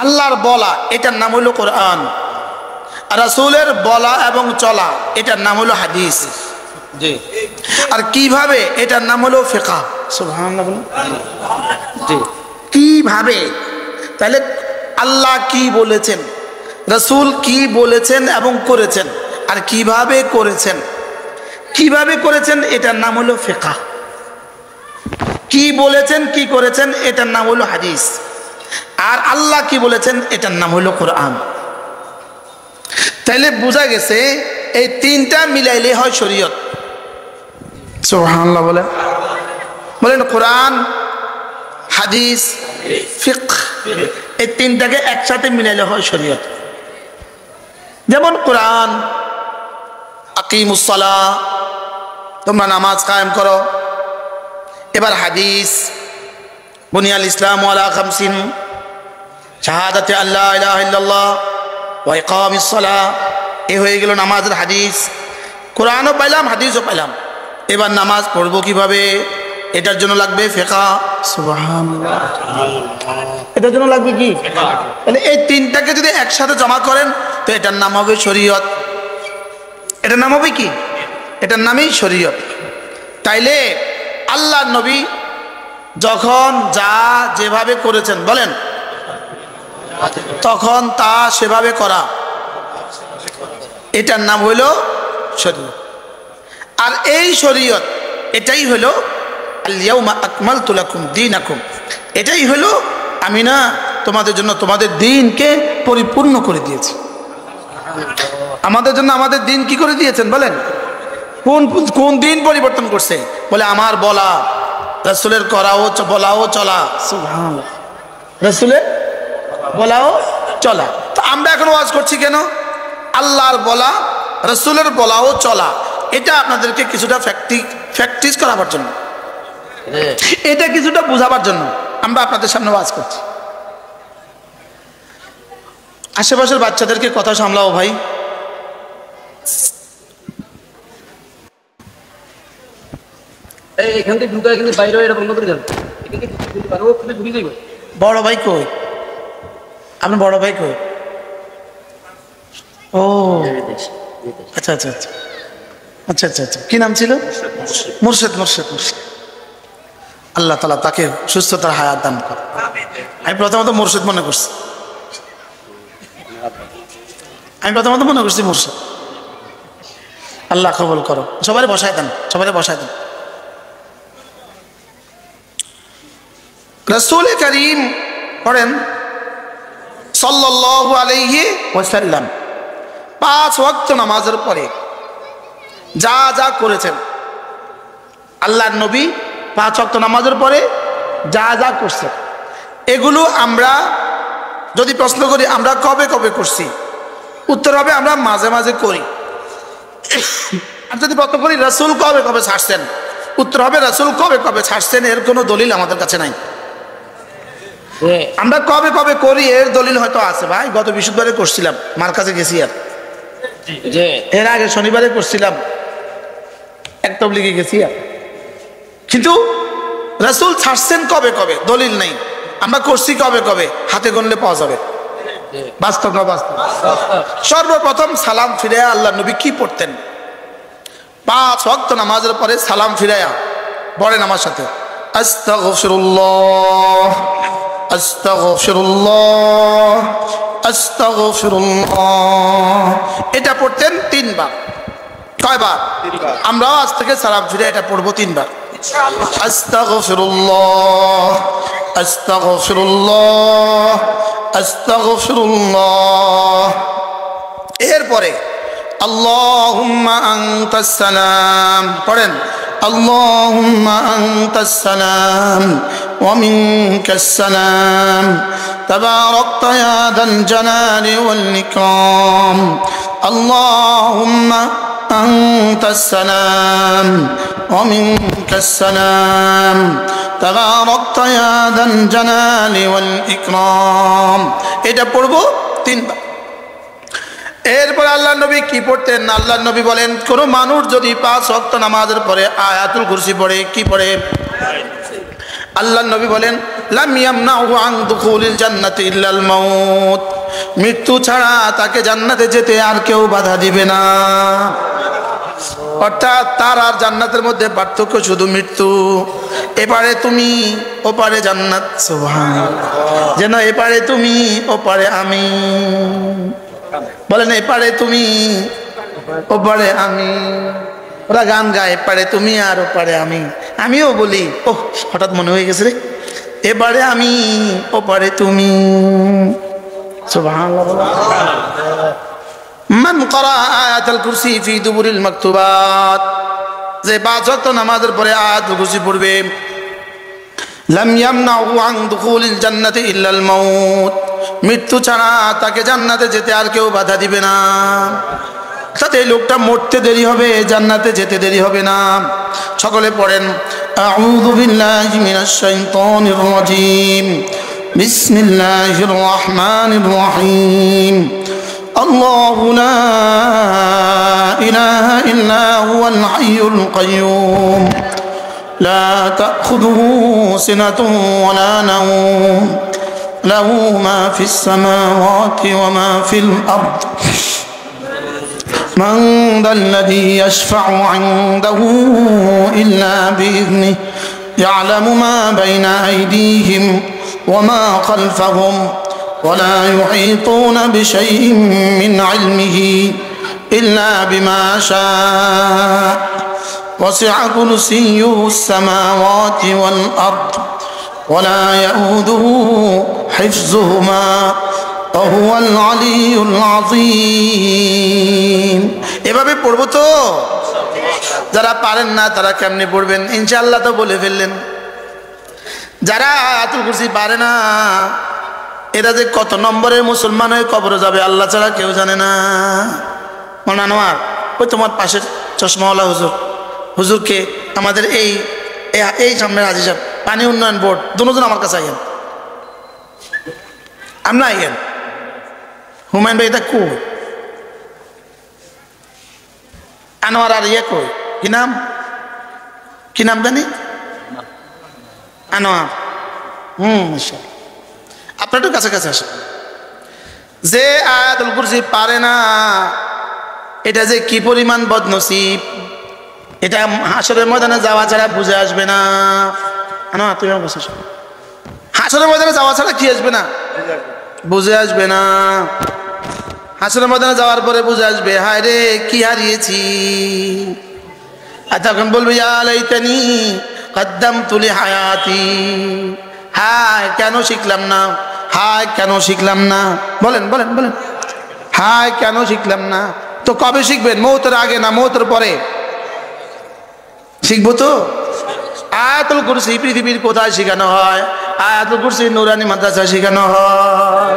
আল্লাহর বলা এটার নাম হলো কোরআন, আর রাসূলের বলা এবং চলা এটার নাম হলো হাদিস। জি। আর কিভাবে এটার নাম হলো ফিকহ। সুবহানাল্লাহ বলুন। জি। কিভাবে, তাহলে আল্লাহ কি বলেছেন, রাসূল কি বলেছেন এবং করেছেন, আর কিভাবে করেছেন, কিভাবে করেছেন এটার নাম হলো ফিকহ। কি বলেছেন কি করেছেন এটার নাম হলো হাদিস, আর আল্লাহ কি বলেছেন এটার নাম হলো কোরআন। তাইলে বোঝা গেছে এই তিনটা মিলাইলে হয় শরীয়ত। সুবহানাল্লাহ বলেন, বলেন কোরআন, হাদিস, ফিকহ, এই তিনটাকে একসাথে মিলাইলে হয় শরীয়ত। যেমন কোরআন, আকিমুস সালাহ, তোমরা নামাজ কায়েম করো। এবার হাদিস, বুনিয়াল ইসলাম আলা খামসিন, শাহাদাতে আল্লাহ ইলাহা ইল্লাল্লাহ ওয়া ইকামিস সালাহ, এ হয়ে গেল নামাজের হাদিস। কোরআনও পাইলাম, হাদিসও পাইলাম। এবার নামাজ পড়বো কিভাবে, এটার জন্য লাগবে ফিকহ। সুবহানাল্লাহ, এটার জন্য লাগবে কি? তাহলে এই তিনটাকে যদি একসাথে জমা করেন তো এটার নাম হবে শরীয়ত। এটার নাম হবে কি? এটার নামই শরীয়ত। তাইলে আল্লাহ নবী যখন যা যেভাবে করেছেন বলেন, তখন তা সেভাবে করা, এটার নাম হইল শরীয়ত। আর এই শরীয়ত এটাই হলো আল-ইয়াউমা আকমালতু লাকুম দীনাকুম, এটাই হলো আমি না তোমাদের জন্য তোমাদের দ্বীনকে পরিপূর্ণ করে দিয়েছি। আমাদের জন্য আমাদের দ্বীন কি করে দিয়েছেন বলেন? কোন কোন দিন পরিবর্তন করছে? বলে আমার বলা, রাসূলের করাও বলাও চলা। সুবহানাল্লাহ, রাসূলের বলাও চলা। তো আমরা এখন ওয়াজ করছি কেন? আল্লাহর বলা, রাসূলের বলাও চলা, এটা আপনাদেরকে কিছুটা প্র্যাকটিস করাবার জন্য, এটা কিছুটা বোঝাবার জন্য আমরা আপনাদের সামনে ওয়াজ করছি। আশেপাশের বাচ্চাদেরকে কথা সামলাও ভাই। এখান থেকে ঢুকা, কিন্তু বাইরে এটা বন্ধ করে দেন। বড় ভাই কই? আপনার বড় ভাই কই? ও আচ্ছা আচ্ছা আচ্ছা আচ্ছা আচ্ছা আচ্ছা, কি নাম ছিল? মুর্শেদ। মুর্শেদ, মুর্শেদ। আল্লাহ তাআলা তাকে সুস্থতার হায়াত দান করে। আমি প্রথমত মুর্শেদ মনে করছি, মুর্শেদ। আল্লাহ কবুল করো। সবাই বসায় দেন, সবাই বসায় দেন। রাসূল করিম পড়েন সাল্লাল্লাহু আলাইহি ওয়াসাল্লাম 5 ওয়াক্ত নামাজের পরে যা যা করেছেন, আল্লাহর নবী 5 ওয়াক্ত নামাজের পরে যা যা করছেন, এগুলো আমরা যদি প্রশ্ন করি আমরা কবে কবে করছি, উত্তর হবে আমরা মাঝে মাঝে করি। আর যদি প্রশ্ন করি রাসূল কবে কবে ছাড়ছেন, উত্তর হবে রাসূল কবে কবে ছাড়ছেন এর কোনো দলিল আমাদের কাছে নাই। আমরা কবে কবে করি এর দলিল হয়তো আছে ভাই। গত বৃহস্পতিবারে করছিলাম, মার কাছে গেছি। আর এর আগে শনিবারে করছিলাম, এক তাবলীগে গেছি। আর কিন্তু রাসূল ছাড়ছেন কবে কবে দলিল নেই। আমরা করছি কবে কবে হাতে গণলে পাওয়া যাবে। বাস্তব না বাস্তব? সর্বপ্রথম সালাম ফিরাইয়া আল্লাহ নবী কি পড়তেন? 5 ওয়াক্ত নামাজের পরে সালাম ফিরাইয়া পড়েন আমার সাথে, আস্তাগফিরুল্লাহ আস্তাগফিরুল্লাহ আস্তাগফিরুল্লাহ। এটা পড়তেন 3 বার। কয়বার? 3 বার। আমরাও আজ থেকে সালাম ফিরে এটা পড়বো 3 বার। আস্তাগফিরুল্লাহ আস্তাগফিরুল্লাহ আস্তাগফিরুল্লাহ। এরপরে আল্লাহুম্মা আনতাস সালাম পড়েন, আল্লাহুম্মা আনতাস সালাম ওয়া মিনকাস সালাম তাবারাকতা ইয়া যাল জালালি ওয়াল ইকরাম। আল্লাহুম্মা আনতাস সালাম ওয়া মিনকাস সালাম তাবারাকতা ইয়া যাল জালালি ওয়াল ইকরাম। এটা পড়বো 3 বার। এরপর আল্লাহ নবী কি পড়তেন? আল্লাহ নবী বলেন, কোন মানুষ যদি 5 ওয়াক্ত নামাজের পরে আয়াতুল কুরসি পড়ে, কি পড়ে? আল্লাহর নবী বলেন লাম ইয়ামনাহু আন দুখুলিল জান্নাতি ইল্লাল মাউত, মৃত্যু ছাড়া তাকে জান্নাতে যেতে আর কেউ বাধা দিবে না। অর্থাৎ তার আর জান্নাতের মধ্যে পার্থক্য শুধু মৃত্যু। এপারে তুমি ওপারে জান্নাত, সুবহানাল্লাহ। যেন এপারে তুমি ওপারে আমি, বলেন এপারে তুমি ওপারে আমি। ওরা গান গায় এপারে তুমি আর ওপারে আমি, আমিও বলি ওহ হঠাৎ মনে হয়ে গেছে রে, এবারে আমি ওপারে তুমি, সুবহানাল্লাহ। মান ক্বারা আয়াতুল কুরসি ফি দুবুরিল মাকতুবাত, যে 5 ওয়াক্ত নামাজের পরে আয়াতুল কুরসি পড়বে, লাম ইয়ামনাহু আন দুখুলিল জান্নাতি ইল্লাল মাউত, মৃত্যু ছাড়া তাকে জান্নাতে যেতে আর কেউ বাধা দিবে না। সাথে এই লোকটা মরতে দেরি হবে, জান্নাতে যেতে দেরি হবে না। সকলে পড়েন আউযু বিল্লাহি মিনাশ শাইতানির রাজীম, বিসমিল্লাহির রহমানির রহিম। আল্লাহু লা ইলাহা ইল্লা হুয়াল হাইয়ুল কাইয়্যুম, লা তাখুযুহু সিনাতুন ওয়ালা নাওম, লাহু মা ফিস সামাওয়াতি ওয়া মা ফিল আরদ, من ذا الذي يشفع عنده إلا بإذنه، يعلم ما بين أيديهم وما خلفهم ولا يحيطون بشيء من علمه إلا بما شاء، وسع كرسيه السماوات والأرض ولا يؤوده حفظهما وهو العلي العظيم। এভাবে পড়বো তো? যারা পারেন না তারা কেমনে পড়বেন? ইনশাআল্লাহ তো বলে ফেললেন। যারা আয়াতুল কুরসি পারে না এরা যে কত নম্বরের মুসলমান হয়ে কবরে যাবে আল্লাহ ছাড়া কেউ জানে না। মনে আনোয়ার, ওই তোমার পাশের চশমাওয়ালা হুজুর, হুজুরকে আমাদের এই সামনের হাজী সাহেব, পানি উন্নয়ন বোর্ড, দুজন আমার কাছে আইয়েন, আমরা আইয়েন। হুমায়ুন ভাই এটা কই? আনোয়ার আর ইয়ে কই? কি নাম জানি? আনোয়ার। আপনার একটু কাছে কাছে আসেন। যে আয়াতুল কুরসি পারে না এটা যে কি পরিমাণ বদনসিব, এটা হাসরের ময়দানে যাওয়া ছাড়া বুঝে আসবে না। আনোয়ার তুমি আমার কাছে আসো। হাসরের ময়দানে যাওয়া ছাড়া কি আসবে না? বুঝে আসবে না। হাসরের ময়দানে যাওয়ার পরে বুঝে আসবে হায় রে কি হারিয়েছি। আর তখন বলবে ইয়া লাইতানি কদ্দামতু লিহায়াতি, হায় কেন শিখলাম না, হায় কেন শিখলাম না। বলেন বলেন বলেন, হায় কেন শিখলাম না। তো কবে শিখবেন? মৌতের আগে না মৌতের পরে? শিখবো তো। আয়াতুল কুরসি পৃথিবীর কোথায় শেখানো হয়? আয়াতুল কুরসি নুরানি মাদ্রাসা শেখানো হয়।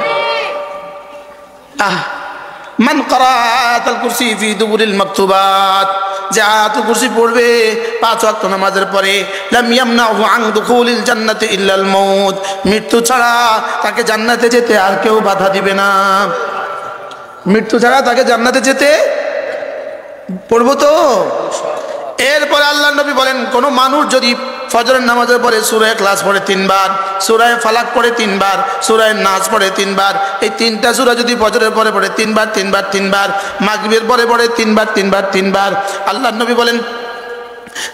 মান ক্বারা আয়াতুল কুরসি ফি দুবুরিল মাকতুবাত, যে আয়াতুল কুরসি পড়বে 5 ওয়াক্ত নামাজের পরে, লাম ইয়ামনাহু আন দুখুলিল জান্নাতি ইল্লাল মাউত, মৃত্যু ছাড়া তাকে জান্নাতে যেতে আর কেউ বাধা দিবে না। মৃত্যু ছাড়া তাকে জান্নাতে যেতে পড়বো তো। এরপরে আল্লাহ নবী বলেন কোন মানুষ যদি ফজরের নামাজের পরে সূরা ইখলাস পড়ে 3 বার, সূরা ফালাক পড়ে 3 বার, সূরা নাস পড়ে 3 বার, এই 3টা সূরা যদি ফজরের পরে পড়ে 3 বার 3 বার 3 বার, মাগরিবের পরে পড়ে 3 বার 3 বার 3 বার, আল্লাহ নবী বলেন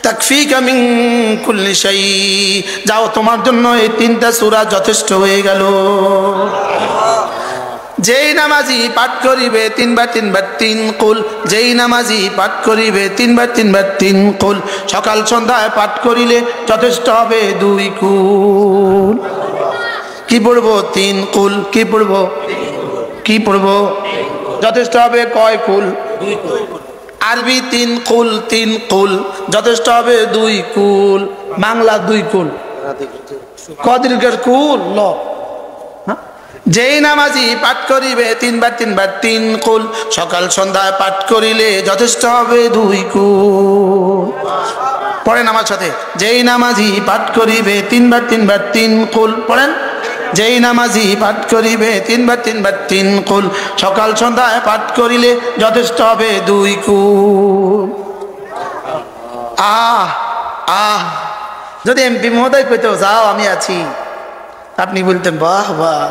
তাকফিকা মিন কুল্লি শাই, যাও তোমার জন্য এই 3টা সূরা যথেষ্ট হয়ে গেল। যেই নামাজি পাঠ করিবে 3 বার 3 বার 3 কুল, যেই নামাজি পাঠ করিবে 3 বার 3 বার 3 কুল, সকাল সন্ধ্যায় পাঠ করিলে যথেষ্ট হবে 2 কুল। কি পড়বো? 3 কুল। কি পড়বো? কি পড়বো? যথেষ্ট হবে কয় কুল? 2 কুল। আরবি 3 কুল 3 কুল, যথেষ্ট হবে 2 কুল। বাংলা 2 কুল। কদীর্ঘের কুল ল। যেই নামাজি পাঠ করিবে 3 বার 3 বার 3 কুল, সকাল সন্ধ্যায় পাঠ করিলে যথেষ্ট হবে 2 কুল। পড়েন আমার সাথে, যেই নামাজি পাঠ করিবে 3 বার 3 বার 3 কুল। পড়েন, যেই নামাজি পাঠ করিবে 3 বার 3 বার 3 কুল, সকাল সন্ধ্যায় পাঠ করিলে যথেষ্ট হবে 2 কুল। যদি এমপি মহোদয় কইতো যাও আমি আছি, আপনি বলতেন বাহ বাহ।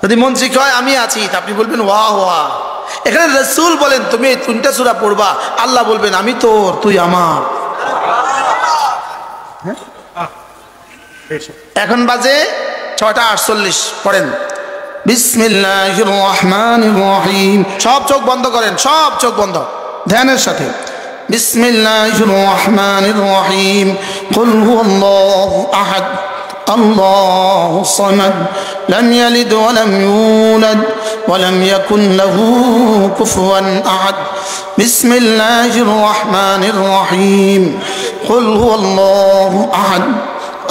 যদি মন্ত্রী কয় আমি আছি, আপনি বলবেন ওয়াহ ওয়াহ। এখানে রাসূল বলেন তুমি এই 3টা সূরা পড়বা, আল্লাহ বলবেন আমি তোর, তুই আমার। এখন বাজে 6:48, পড়েন বিসমিল্লাহির রহমানির রহিম। সব চোখ বন্ধ করেন, সব চোখ বন্ধ, ধ্যানের সাথে। বিসমিল্লাহির রহমানির রহিম। কুল হুয়াল্লাহু আহাদ আল্লাহুস সামাদ লাম ইয়ালিদ ওয়া লাম ইউলাদ ওয়া লাম ইয়াকুন লাহু কুফুয়ান আহাদ। বিসমিল্লাহির রহমানির রহিম। কুল হুয়াল্লাহু আহাদ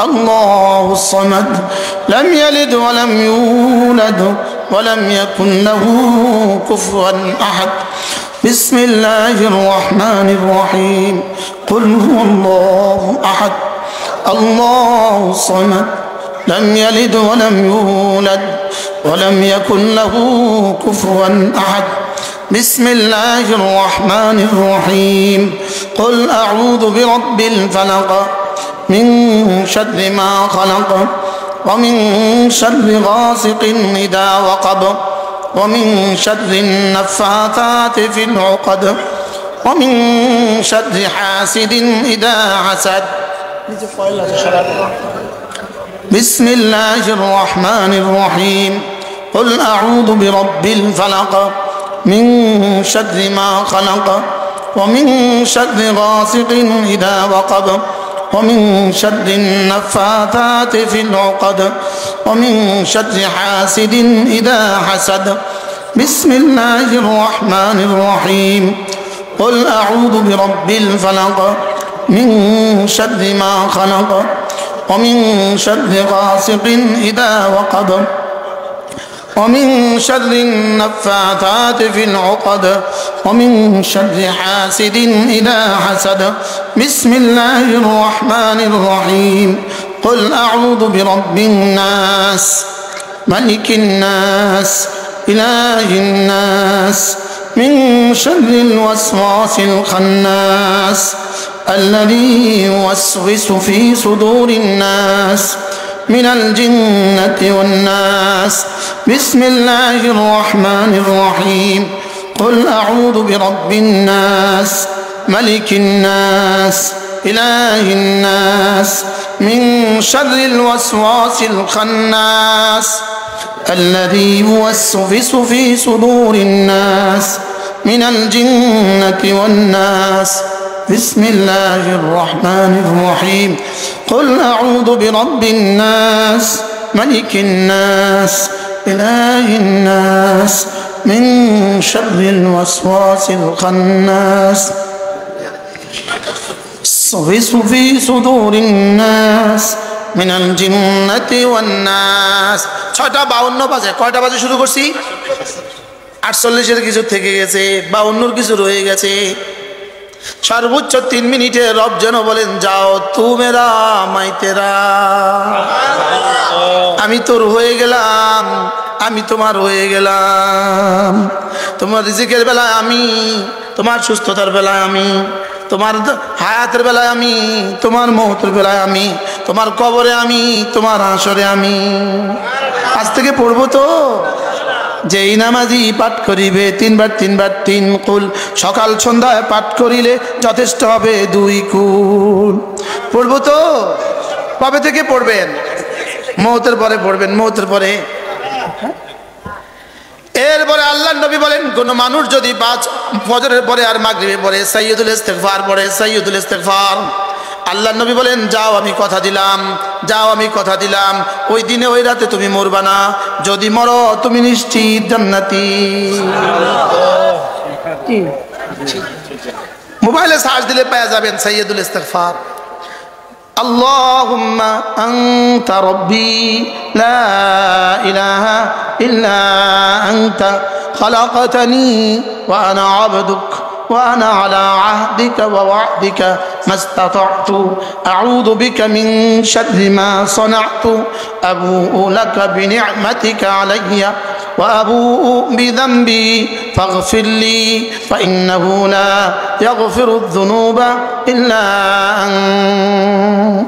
আল্লাহুস সামাদ লাম ইয়ালিদ ওয়া লাম ইউলাদ ওয়া লাম ইয়াকুন লাহু কুফুয়ান আহাদ। বিসমিল্লাহির রহমানির রহিম। কুল হুয়াল্লাহু আহাদ আল্লাহুস সামাদ লাম ইয়ালিদ ওয়া লাম ইউলাদ ওয়া লাম ইয়াকুন লাহু কুফুয়ান আহাদ। বিসমিল্লাহির রহমানির রহিম। কুল আউযু বিরাব্বিল ফালাক من شر ما خلق ومن شر غاسق إذا وقب ومن شر النفاثات في العقد ومن شر حاسد إذا حسد. بسم الله الرحمن الرحيم. قل أعوذ برب الفلق من شر ما خلق ومن شر غاسق إذا وقب ومن شر النفاثات في العقد ومن شر حاسد إذا حسد. بسم الله الرحمن الرحيم. قل أعوذ برب الفلق من شر ما خلق ومن شر غاسق إذا وقب ومن شر النفاثات في العقد ومن شر حاسد إذا حسد. بسم الله الرحمن الرحيم. قل أعوذ برب الناس ملك الناس إله الناس من شر الوسواس الخناس الذي يوسوس في صدور الناس من الجنة والناس. بسم الله الرحمن الرحيم. قل أعوذ برب الناس ملك الناس إله الناس من شر الوسواس الخناس الذي يوسوس في صدور الناس من الجنة والناس. بسم الله الرحمن الرحيم. قل أعوذ برب الناس ملك الناس إله الناس من شر الوسواس الخناس يوسوس في صدور الناس من الجنة والناس. 6:52 বাজে। কয়টা বাজে শুরু করছি? 48-এর কিছু থেকে গেছে, 52-র কিছু রয়ে গেছে। সর্বোচ্চ 3 মিনিটে রব যেন বলেন যাও তু মেরা মাই তেরা, আমি তোর হয়ে গেলাম, আমি তোমার হয়ে গেলাম। তোমার রিজিকের বেলায় আমি, তোমার সুস্থতার বেলায় আমি, তোমার হায়াতের বেলায় আমি, তোমার মওতের বেলায় আমি, তোমার কবরে আমি, তোমার হাসরে আমি। আজ থেকে পড়বো তো। যেই নামাজি পাঠ করিবে 3 বার 3 বার 3 কুল, সকাল সন্ধ্যায় পাঠ করিলে যথেষ্ট হবে 2 কুল। পড়বো তো। কবে থেকে পড়বেন? মওতের পরে পড়বেন, মওতের পরে। এরপরে আল্লাহর নবী বলেন কোন মানুষ যদি 5 ফজরের পরে আর মাগরিবে পরে সাইয়্যিদুল ইস্তিগফার পড়ে, সাইয়্যিদুল ইস্তিগফার, আল্লাহর নবী বলেন যাও আমি কথা দিলাম, যাও আমি কথা দিলাম, ওই দিনে ওই রাতে তুমি মরবা না, যদি মরো তুমি নিশ্চিত জান্নাতি। মোবাইলে সার্চ দিলে পেয়ে যাবেন সাইয়্যিদুল ইস্তিগফার। আল্লাহুম্মা আনতা রাব্বি লা ইলাহা ইল্লা আনতা খালাকতানি ওয়া আনা আবদুক وأنا على عهدك ووعدك ما استطعت أعوذ بك من شر ما صنعت أبوء لك بنعمتك علي وأبوء بذنبي فاغفر لي فإنه لا يغفر الذنوب إلا أنت.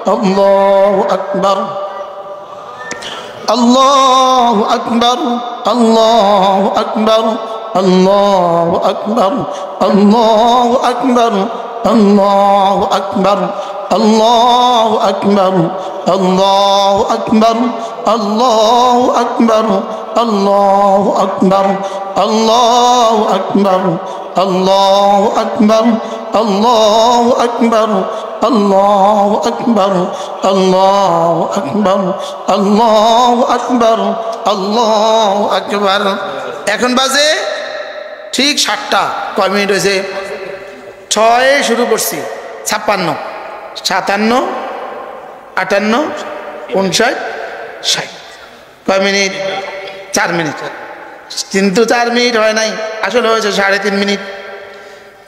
আল্লাহু আকবার আল্লাহু আকবার আল্লাহু আকবার আল্লাহু আকবার আল্লাহু আকবার আল্লাহু আকবার আল্লাহু আকবার আল্লাহু আকবার আল্লাহু আকবার আল্লাহু আকবার আল্লাহু আকবার আল্লাহু আকবার আল্লাহু আকবার আল্লাহু আকবার আল্লাহু আকবার আল্লাহু আকবার আল্লাহু আকবার। এখন বাজে ঠিক 7টা। কয় মিনিট হয়েছে? 6 শুরু করছি, 56, 57, 58, 59, 60। কয় মিনিট? 4 মিনিট। কিন্তু 4 মিনিট হয় নাই, আসলে হয়েছে 3.5 মিনিট।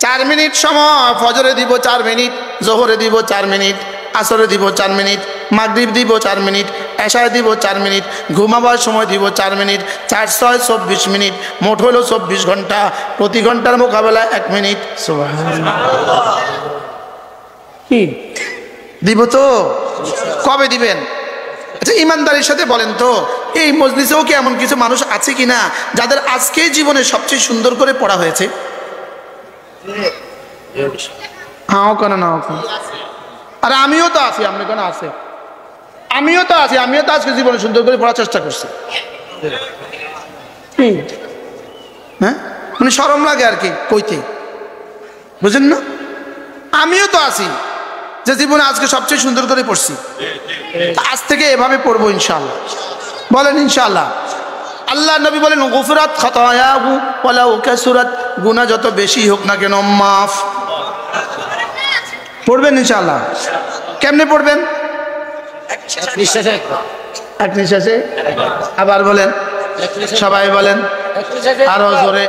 4 মিনিট সময় ফজরে দিব 4 মিনিট, জোহরে দিব 4 মিনিট, আসরে দিব 4 মিনিট, মাগরিব দিব 4 মিনিট, এশায় দিব 4 মিনিট, ঘুমাবার সময় দিব 4 মিনিট, 4 6 24 মিনিট, মোট হলো 24 ঘন্টা। প্রতি ঘন্টার মোকাবেলায় 1 মিনিট। সুবহানাল্লাহ। কি দিব তো? কবে দিবেন? আচ্ছা, ইমানদারির সাথে বলেন তো, এই মজলিসেও কি এমন কিছু মানুষ আছে কিনা যাদের আজকে জীবনে সবচেয়ে সুন্দর করে পড়া হয়েছে? হ্যাঁ কেন না? আর আমিও তো আছি। আপনি কেন আছে? আমিও তো আছি। আমিও তো আজকে জীবনে সুন্দর করে পড়ার চেষ্টা করছি। হ্যাঁ, মানে শরম লাগে আর কি কইতে, বুঝেন না? আমিও তো আছি যে জীবনে আজকে সবচেয়ে সুন্দর করে পড়ছি। আজ থেকে এভাবে পড়বো ইনশাআল্লাহ। বলেন ইনশাআল্লাহ। আল্লাহ নবী বলেন, গুফরাত খাতায়াহু ওয়ালাউ কাসুরাত, গুনাহ যত বেশি হোক না কেন মাফ। পড়বেন ইনশাআল্লাহ। কেমনে পড়বেন? এক নিঃশ্বাসে। আবার বলেন, সবাই বলেন, আরো জোরে।